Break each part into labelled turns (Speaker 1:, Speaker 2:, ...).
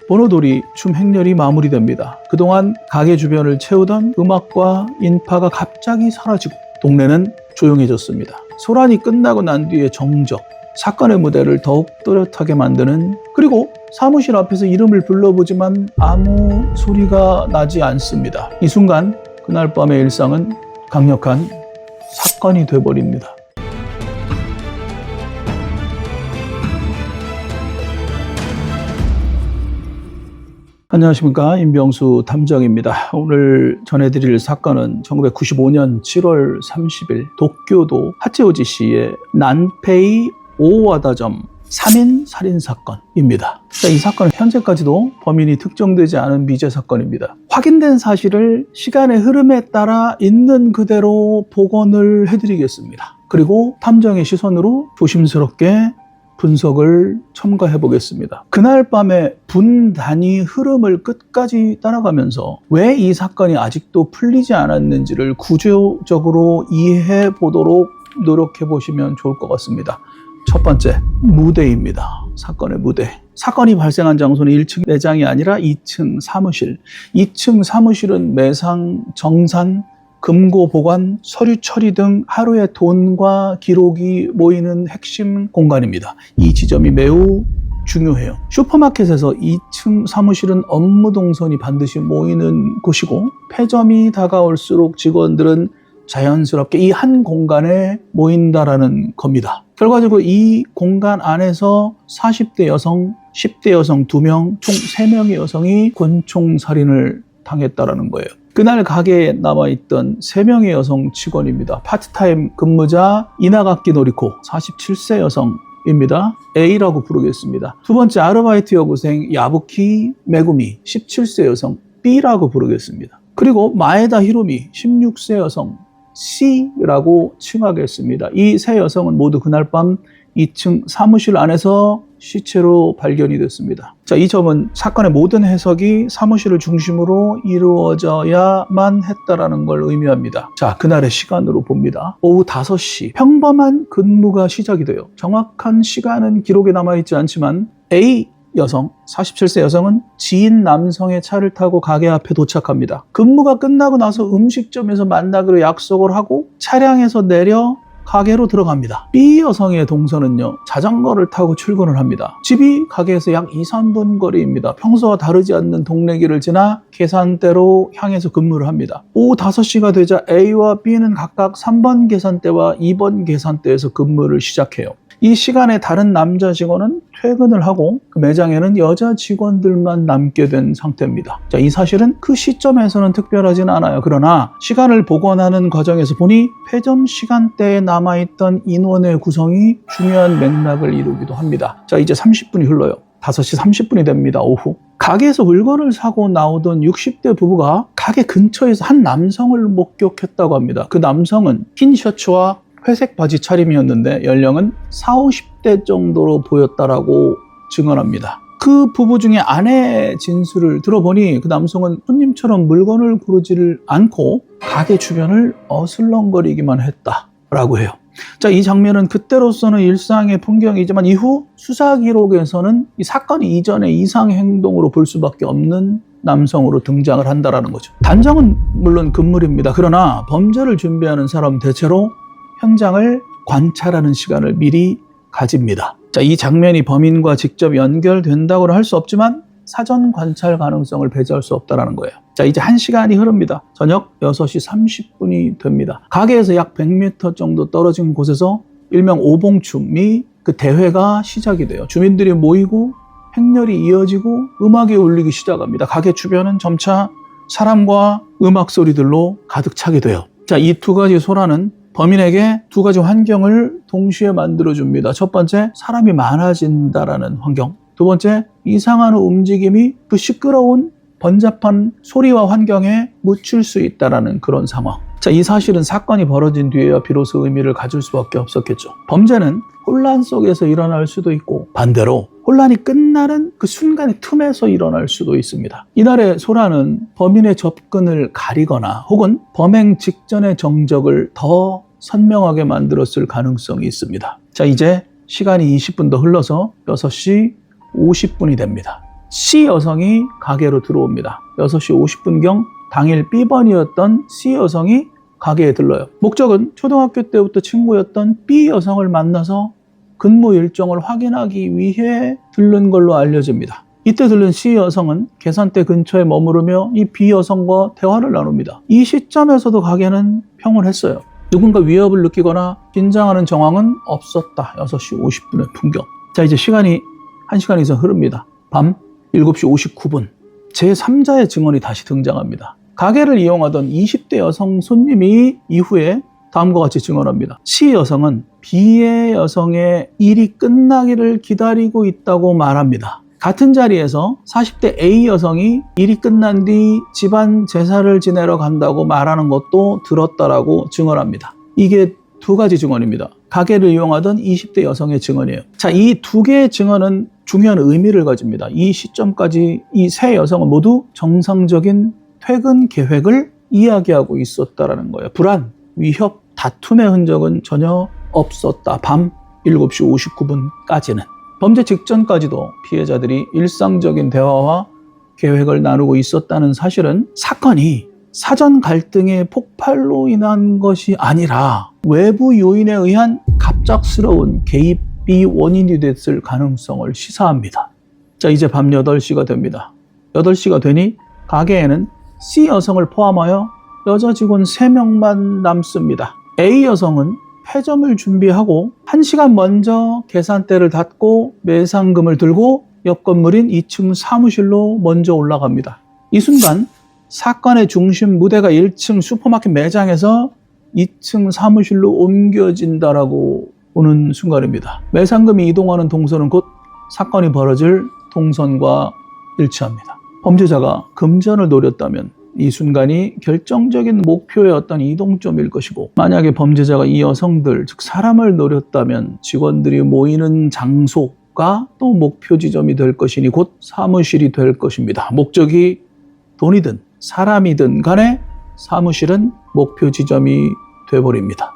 Speaker 1: 번호돌이 춤 행렬이 마무리됩니다. 그동안 가게 주변을 채우던 음악과 인파가 갑자기 사라지고 동네는 조용해졌습니다. 소란이 끝나고 난 뒤에 정적, 사건의 무대를 더욱 또렷하게 만드는, 그리고 사무실 앞에서 이름을 불러보지만 아무 소리가 나지 않습니다. 이 순간 그날 밤의 일상은 강력한 사건이 돼버립니다. 안녕하십니까, 임병수 탐정입니다. 오늘 전해드릴 사건은 1995년 7월 30일 도쿄도 하체오지시의 난페이 오와다점 3인 살인사건입니다. 이 사건은 현재까지도 범인이 특정되지 않은 미제 사건입니다. 확인된 사실을 시간의 흐름에 따라 있는 그대로 복원을 해드리겠습니다. 그리고 탐정의 시선으로 조심스럽게 분석을 첨가해 보겠습니다. 그날 밤의 분단위 흐름을 끝까지 따라가면서 왜 이 사건이 아직도 풀리지 않았는지를 구조적으로 이해해 보도록 노력해 보시면 좋을 것 같습니다. 첫 번째, 무대입니다. 사건의 무대. 사건이 발생한 장소는 1층 매장이 아니라 2층 사무실. 2층 사무실은 매상, 정산, 금고 보관, 서류 처리 등 하루의 돈과 기록이 모이는 핵심 공간입니다. 이 지점이 매우 중요해요. 슈퍼마켓에서 2층 사무실은 업무 동선이 반드시 모이는 곳이고, 폐점이 다가올수록 직원들은 자연스럽게 이 한 공간에 모인다라는 겁니다. 결과적으로 이 공간 안에서 40대 여성, 10대 여성 2명, 총 3명의 여성이 권총살인을 당했다라는 거예요. 그날 가게에 남아있던 3명의 여성 직원입니다. 파트타임 근무자 이나가키 노리코 47세 여성입니다. A라고 부르겠습니다. 두 번째 아르바이트 여고생 야부키 메구미 17세 여성 B라고 부르겠습니다. 그리고 마에다 히로미 16세 여성 C라고 칭하겠습니다. 이 세 여성은 모두 그날 밤 2층 사무실 안에서 시체로 발견이 됐습니다. 자, 이 점은 사건의 모든 해석이 사무실을 중심으로 이루어져야만 했다라는 걸 의미합니다. 자, 그날의 시간으로 봅니다. 오후 5시 평범한 근무가 시작이 돼요. 정확한 시간은 기록에 남아있지 않지만 A 여성, 47세 여성은 지인 남성의 차를 타고 가게 앞에 도착합니다. 근무가 끝나고 나서 음식점에서 만나기로 약속을 하고 차량에서 내려 가게로 들어갑니다. B 여성의 동선은요, 자전거를 타고 출근을 합니다. 집이 가게에서 약 2-3분 거리입니다. 평소와 다르지 않는 동네길을 지나 계산대로 향해서 근무를 합니다. 오후 5시가 되자 A와 B는 각각 3번 계산대와 2번 계산대에서 근무를 시작해요. 이 시간에 다른 남자 직원은 퇴근을 하고 그 매장에는 여자 직원들만 남게 된 상태입니다. 자, 이 사실은 그 시점에서는 특별하진 않아요. 그러나 시간을 복원하는 과정에서 보니 폐점 시간대에 남아있던 인원의 구성이 중요한 맥락을 이루기도 합니다. 자, 이제 30분이 흘러요. 5시 30분이 됩니다. 오후. 가게에서 물건을 사고 나오던 60대 부부가 가게 근처에서 한 남성을 목격했다고 합니다. 그 남성은 흰 셔츠와 회색 바지 차림이었는데 연령은 40-50대 정도로 보였다라고 증언합니다. 그 부부 중에 아내의 진술을 들어보니 그 남성은 손님처럼 물건을 고르지를 않고 가게 주변을 어슬렁거리기만 했다라고 해요. 자, 이 장면은 그때로서는 일상의 풍경이지만 이후 수사 기록에서는 이 사건이 이전의 이상 행동으로 볼 수밖에 없는 남성으로 등장을 한다라는 거죠. 단정은 물론 금물입니다. 그러나 범죄를 준비하는 사람은 대체로 현장을 관찰하는 시간을 미리 가집니다. 자, 이 장면이 범인과 직접 연결된다고는 할 수 없지만 사전 관찰 가능성을 배제할 수 없다는 거예요. 자, 이제 1시간이 흐릅니다. 저녁 6시 30분이 됩니다. 가게에서 약 100m 정도 떨어진 곳에서 일명 오봉춤이 그 대회가 시작이 돼요. 주민들이 모이고 행렬이 이어지고 음악이 울리기 시작합니다. 가게 주변은 점차 사람과 음악 소리들로 가득 차게 돼요. 자, 이 2가지 소란은 범인에게 2가지 환경을 동시에 만들어줍니다. 첫 번째, 사람이 많아진다라는 환경. 두 번째, 이상한 움직임이 그 시끄러운 번잡한 소리와 환경에 묻힐 수 있다라는 그런 상황. 자, 이 사실은 사건이 벌어진 뒤에야 비로소 의미를 가질 수밖에 없었겠죠. 범죄는 혼란 속에서 일어날 수도 있고 반대로 혼란이 끝나는 그 순간의 틈에서 일어날 수도 있습니다. 이날의 소란은 범인의 접근을 가리거나 혹은 범행 직전의 정적을 더 선명하게 만들었을 가능성이 있습니다. 자, 이제 시간이 20분 더 흘러서 6시 50분이 됩니다. C 여성이 가게로 들어옵니다. 6시 50분경 당일 B번이었던 C 여성이 가게에 들러요. 목적은 초등학교 때부터 친구였던 B 여성을 만나서 근무 일정을 확인하기 위해 들른 걸로 알려집니다. 이때 들른 C 여성은 계산대 근처에 머무르며 이 B 여성과 대화를 나눕니다. 이 시점에서도 가게는 평온했어요. 누군가 위협을 느끼거나 긴장하는 정황은 없었다. 6시 50분의 풍경. 자, 이제 시간이 1시간 이상 흐릅니다. 밤 7시 59분. 제3자의 증언이 다시 등장합니다. 가게를 이용하던 20대 여성 손님이 이후에 다음과 같이 증언합니다. C 여성은 B의 여성의 일이 끝나기를 기다리고 있다고 말합니다. 같은 자리에서 40대 A 여성이 일이 끝난 뒤 집안 제사를 지내러 간다고 말하는 것도 들었다라고 증언합니다. 이게 두 가지 증언입니다. 가게를 이용하던 20대 여성의 증언이에요. 자, 이 두 개의 증언은 중요한 의미를 가집니다. 이 시점까지 이 세 여성은 모두 정상적인 퇴근 계획을 이야기하고 있었다라는 거예요. 불안, 위협, 다툼의 흔적은 전혀 없었다. 밤 7시 59분까지는. 범죄 직전까지도 피해자들이 일상적인 대화와 계획을 나누고 있었다는 사실은 사건이 사전 갈등의 폭발로 인한 것이 아니라 외부 요인에 의한 갑작스러운 개입이 원인이 됐을 가능성을 시사합니다. 자, 이제 밤 8시가 됩니다. 8시가 되니 가게에는 C 여성을 포함하여 여자 직원 3명만 남습니다. A 여성은 폐점을 준비하고 1시간 먼저 계산대를 닫고 매상금을 들고 옆 건물인 2층 사무실로 먼저 올라갑니다. 이 순간 사건의 중심 무대가 1층 슈퍼마켓 매장에서 2층 사무실로 옮겨진다라고 보는 순간입니다. 매상금이 이동하는 동선은 곧 사건이 벌어질 동선과 일치합니다. 범죄자가 금전을 노렸다면 이 순간이 결정적인 목표의 어떤 이동점일 것이고, 만약에 범죄자가 이 여성들, 즉 사람을 노렸다면 직원들이 모이는 장소가 또 목표 지점이 될 것이니 곧 사무실이 될 것입니다. 목적이 돈이든 사람이든 간에 사무실은 목표 지점이 돼버립니다.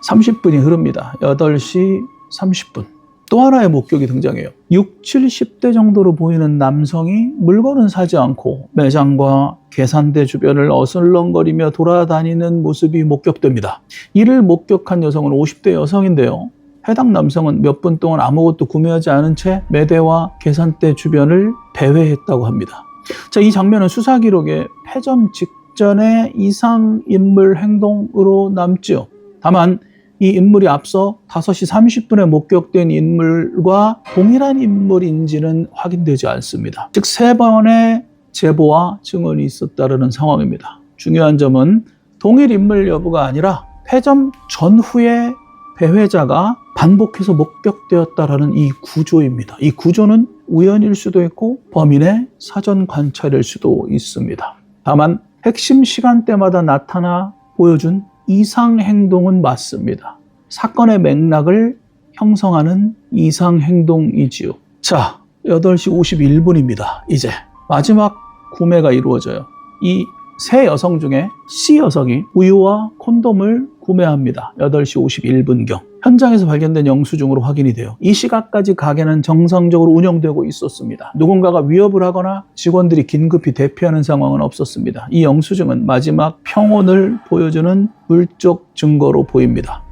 Speaker 1: 30분이 흐릅니다. 8시 30분. 또 하나의 목격이 등장해요. 60, 70대 정도로 보이는 남성이 물건은 사지 않고 매장과 계산대 주변을 어슬렁거리며 돌아다니는 모습이 목격됩니다. 이를 목격한 여성은 50대 여성인데요. 해당 남성은 몇 분 동안 아무것도 구매하지 않은 채 매대와 계산대 주변을 배회했다고 합니다. 자, 이 장면은 수사 기록에 폐점 직전의 이상 인물 행동으로 남지요. 다만 이 인물이 앞서 5시 30분에 목격된 인물과 동일한 인물인지는 확인되지 않습니다. 즉 3번의 제보와 증언이 있었다는 상황입니다. 중요한 점은 동일 인물 여부가 아니라 폐점 전후에 배회자가 반복해서 목격되었다라는 이 구조입니다. 이 구조는 우연일 수도 있고 범인의 사전 관찰일 수도 있습니다. 다만 핵심 시간대마다 나타나 보여준 이상 행동은 맞습니다. 사건의 맥락을 형성하는 이상 행동이지요. 자, 8시 51분입니다. 이제 마지막 구매가 이루어져요. 이 세 여성 중에 C 여성이 우유와 콘돔을 구매합니다. 8시 51분경. 현장에서 발견된 영수증으로 확인이 돼요. 이 시각까지 가게는 정상적으로 운영되고 있었습니다. 누군가가 위협을 하거나 직원들이 긴급히 대피하는 상황은 없었습니다. 이 영수증은 마지막 평온을 보여주는 물적 증거로 보입니다.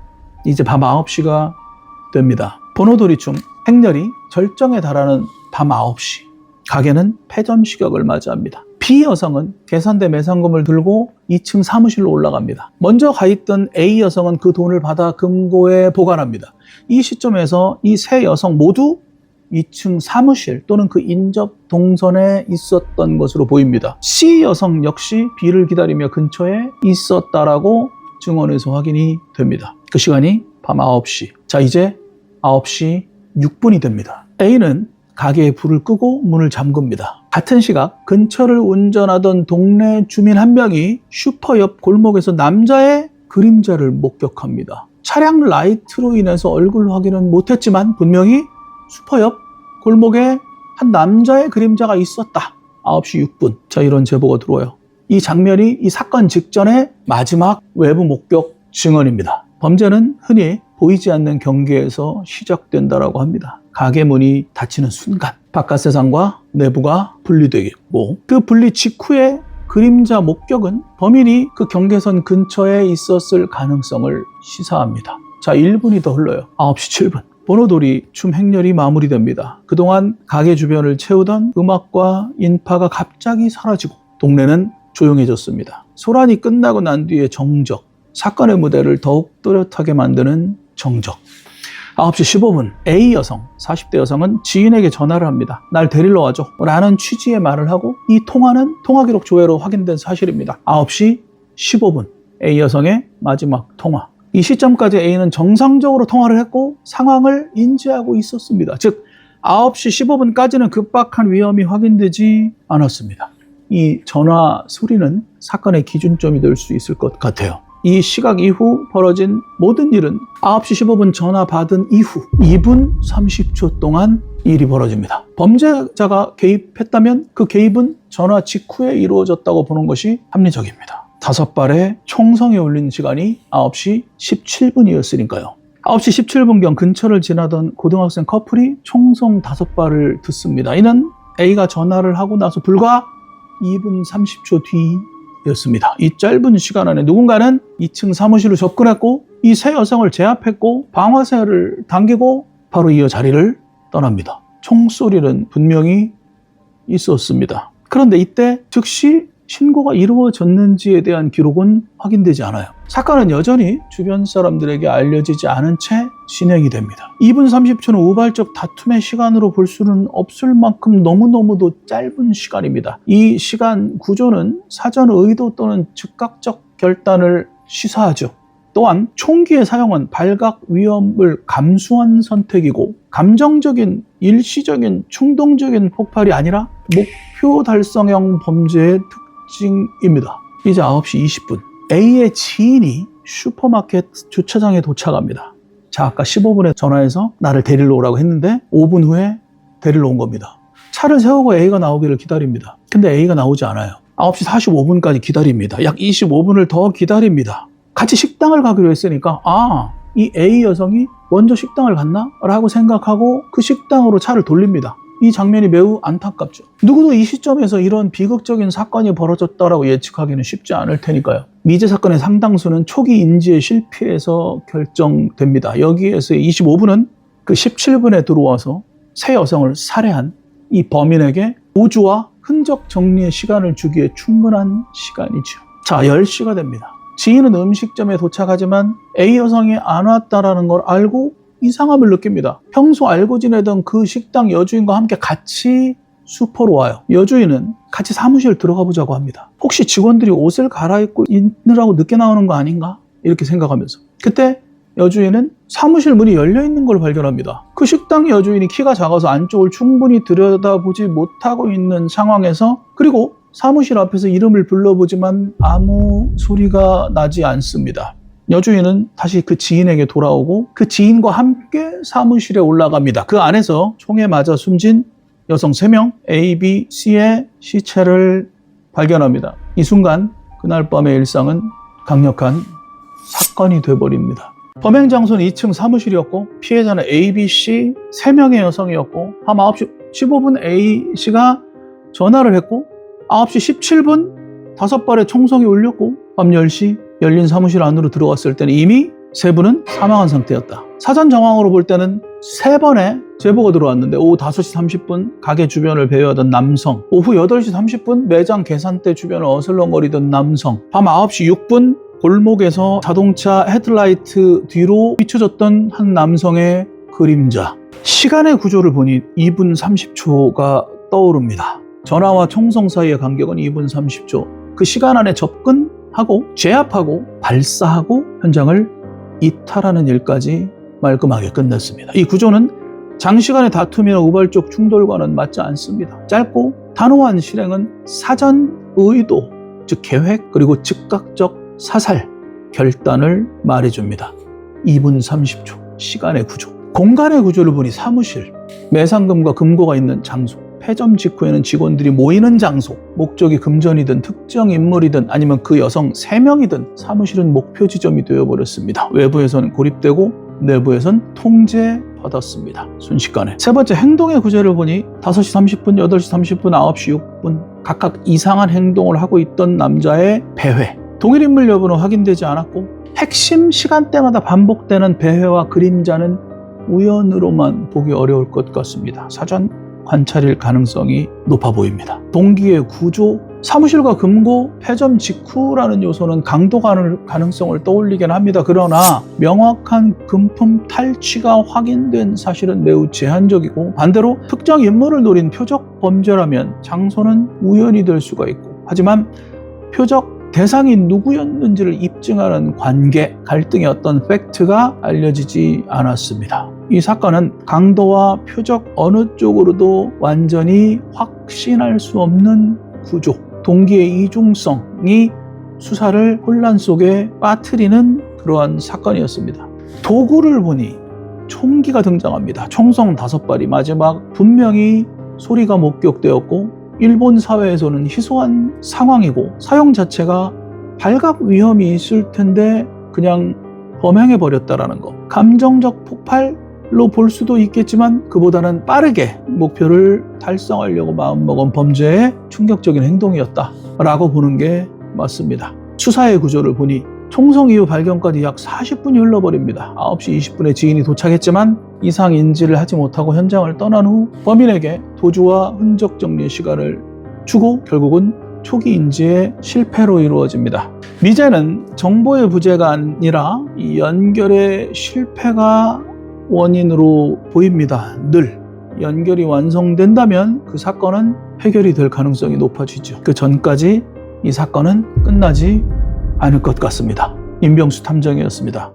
Speaker 1: 이제 밤 9시가 됩니다. 번호돌이춤, 행렬이 절정에 달하는 밤 9시. 가게는 폐점 시각을 맞이합니다. B 여성은 계산대 매상금을 들고 2층 사무실로 올라갑니다. 먼저 가 있던 A 여성은 그 돈을 받아 금고에 보관합니다. 이 시점에서 이 세 여성 모두 2층 사무실 또는 그 인접 동선에 있었던 것으로 보입니다. C 여성 역시 B를 기다리며 근처에 있었다라고 증언에서 확인이 됩니다. 그 시간이 밤 9시. 자, 이제 9시 6분이 됩니다. A는 가게에 불을 끄고 문을 잠급니다. 같은 시각 근처를 운전하던 동네 주민 한 명이 슈퍼 옆 골목에서 남자의 그림자를 목격합니다. 차량 라이트로 인해서 얼굴 확인은 못했지만 분명히 슈퍼 옆 골목에 한 남자의 그림자가 있었다. 9시 6분. 자, 이런 제보가 들어와요. 이 장면이 이 사건 직전의 마지막 외부 목격 증언입니다. 범죄는 흔히 보이지 않는 경계에서 시작된다라고 합니다. 가게 문이 닫히는 순간 바깥 세상과 내부가 분리되겠고 그 분리 직후에 그림자 목격은 범인이 그 경계선 근처에 있었을 가능성을 시사합니다. 자, 1분이 더 흘러요. 9시 7분. 번호돌이 춤 행렬이 마무리됩니다. 그동안 가게 주변을 채우던 음악과 인파가 갑자기 사라지고 동네는 조용해졌습니다. 소란이 끝나고 난 뒤에 정적, 사건의 무대를 더욱 또렷하게 만드는 정적. 9시 15분 A 여성, 40대 여성은 지인에게 전화를 합니다. 날 데리러 와줘 라는 취지의 말을 하고 이 통화는 통화기록 조회로 확인된 사실입니다. 9시 15분 A 여성의 마지막 통화. 이 시점까지 A는 정상적으로 통화를 했고 상황을 인지하고 있었습니다. 즉 9시 15분까지는 급박한 위험이 확인되지 않았습니다. 이 전화 소리는 사건의 기준점이 될 수 있을 것 같아요. 이 시각 이후 벌어진 모든 일은 9시 15분 전화 받은 이후 2분 30초 동안 일이 벌어집니다. 범죄자가 개입했다면 그 개입은 전화 직후에 이루어졌다고 보는 것이 합리적입니다. 5발의 총성이 울린 시간이 9시 17분이었으니까요. 9시 17분경 근처를 지나던 고등학생 커플이 총성 5발을 듣습니다. 이는 A가 전화를 하고 나서 불과 2분 30초 뒤였습니다. 이 짧은 시간 안에 누군가는 2층 사무실로 접근했고 이 세 여성을 제압했고 방아쇠를 당기고 바로 이어 자리를 떠납니다. 총소리는 분명히 있었습니다. 그런데 이때 즉시 신고가 이루어졌는지에 대한 기록은 확인되지 않아요. 사건은 여전히 주변 사람들에게 알려지지 않은 채 진행이 됩니다. 2분 30초는 우발적 다툼의 시간으로 볼 수는 없을 만큼 너무너무도 짧은 시간입니다. 이 시간 구조는 사전 의도 또는 즉각적 결단을 시사하죠. 또한 총기의 사용은 발각 위험을 감수한 선택이고 감정적인 일시적인 충동적인 폭발이 아니라 목표 달성형 범죄의 특징입니다. 이제 9시 20분 A의 지인이 슈퍼마켓 주차장에 도착합니다. 자, 아까 15분에 전화해서 나를 데리러 오라고 했는데 5분 후에 데리러 온 겁니다. 차를 세우고 A가 나오기를 기다립니다. 근데 A가 나오지 않아요. 9시 45분까지 기다립니다. 약 25분을 더 기다립니다. 같이 식당을 가기로 했으니까 이 A 여성이 먼저 식당을 갔나? 라고 생각하고 그 식당으로 차를 돌립니다. 이 장면이 매우 안타깝죠. 누구도 이 시점에서 이런 비극적인 사건이 벌어졌다라고 예측하기는 쉽지 않을 테니까요. 미제 사건의 상당수는 초기 인지의 실패에서 결정됩니다. 여기에서 25분은 그 17분에 들어와서 세 여성을 살해한 이 범인에게 도주와 흔적 정리의 시간을 주기에 충분한 시간이죠. 자, 10시가 됩니다. 지인은 음식점에 도착하지만 A 여성이 안 왔다라는 걸 알고 이상함을 느낍니다. 평소 알고 지내던 그 식당 여주인과 함께 같이 슈퍼로 와요. 여주인은 같이 사무실 들어가 보자고 합니다. 혹시 직원들이 옷을 갈아입고 있느라고 늦게 나오는 거 아닌가? 이렇게 생각하면서. 그때 여주인은 사무실 문이 열려 있는 걸 발견합니다. 그 식당 여주인이 키가 작아서 안쪽을 충분히 들여다보지 못하고 있는 상황에서 그리고 사무실 앞에서 이름을 불러보지만 아무 소리가 나지 않습니다. 여주인은 다시 그 지인에게 돌아오고 그 지인과 함께 사무실에 올라갑니다. 그 안에서 총에 맞아 숨진 여성 3명 A, B, C의 시체를 발견합니다. 이 순간 그날 밤의 일상은 강력한 사건이 돼버립니다. 범행 장소는 2층 사무실이었고 피해자는 A, B, C 3명의 여성이었고 밤 9시 15분 A씨가 전화를 했고 9시 17분 5발의 총성이 울렸고 밤 10시 열린 사무실 안으로 들어왔을 때는 이미 3분은 사망한 상태였다. 사전 정황으로 볼 때는 3번의 제보가 들어왔는데 오후 5시 30분 가게 주변을 배회하던 남성, 오후 8시 30분 매장 계산대 주변을 어슬렁거리던 남성, 밤 9시 6분 골목에서 자동차 헤드라이트 뒤로 비춰졌던 한 남성의 그림자. 시간의 구조를 보니 2분 30초가 떠오릅니다. 전화와 총성 사이의 간격은 2분 30초. 그 시간 안에 접근하고 제압하고 발사하고 현장을 이탈하는 일까지 말끔하게 끝냈습니다. 이 구조는 장시간의 다툼이나 우발적 충돌과는 맞지 않습니다. 짧고 단호한 실행은 사전 의도, 즉 계획 그리고 즉각적 사살, 결단을 말해줍니다. 2분 30초 시간의 구조. 공간의 구조를 보니 사무실, 매상금과 금고가 있는 장소, 폐점 직후에는 직원들이 모이는 장소, 목적이 금전이든 특정 인물이든 아니면 그 여성 3명이든 사무실은 목표 지점이 되어버렸습니다. 외부에서는 고립되고 내부에선 통제받았습니다. 순식간에. 세 번째, 행동의 구제를 보니 5시 30분, 8시 30분, 9시 6분 각각 이상한 행동을 하고 있던 남자의 배회. 동일 인물 여부는 확인되지 않았고 핵심 시간대마다 반복되는 배회와 그림자는 우연으로만 보기 어려울 것 같습니다. 사전 관찰일 가능성이 높아 보입니다. 동기의 구조, 사무실과 금고, 폐점 직후라는 요소는 강도 가능성을 떠올리긴 합니다. 그러나 명확한 금품 탈취가 확인된 사실은 매우 제한적이고, 반대로 특정 인물을 노린 표적 범죄라면 장소는 우연이 될 수가 있고, 하지만 표적 대상이 누구였는지를 입증하는 관계, 갈등의 어떤 팩트가 알려지지 않았습니다. 이 사건은 강도와 표적 어느 쪽으로도 완전히 확신할 수 없는 구조, 동기의 이중성이 수사를 혼란 속에 빠뜨리는 그러한 사건이었습니다. 도구를 보니 총기가 등장합니다. 총성 5발이 마지막 분명히 소리가 목격되었고, 일본 사회에서는 희소한 상황이고 사용 자체가 발각 위험이 있을 텐데 그냥 범행해버렸다라는 것. 감정적 폭발로 볼 수도 있겠지만 그보다는 빠르게 목표를 달성하려고 마음먹은 범죄의 충격적인 행동이었다라고 보는 게 맞습니다. 수사의 구조를 보니 총성 이후 발견까지 약 40분이 흘러버립니다. 9시 20분에 지인이 도착했지만 이상 인지를 하지 못하고 현장을 떠난 후 범인에게 도주와 흔적 정리 시간을 주고 결국은 초기 인지의 실패로 이루어집니다. 미제는 정보의 부재가 아니라 이 연결의 실패가 원인으로 보입니다. 늘 연결이 완성된다면 그 사건은 해결이 될 가능성이 높아지죠. 그 전까지 이 사건은 끝나지 않을 것 같습니다. 임병수 탐정이었습니다.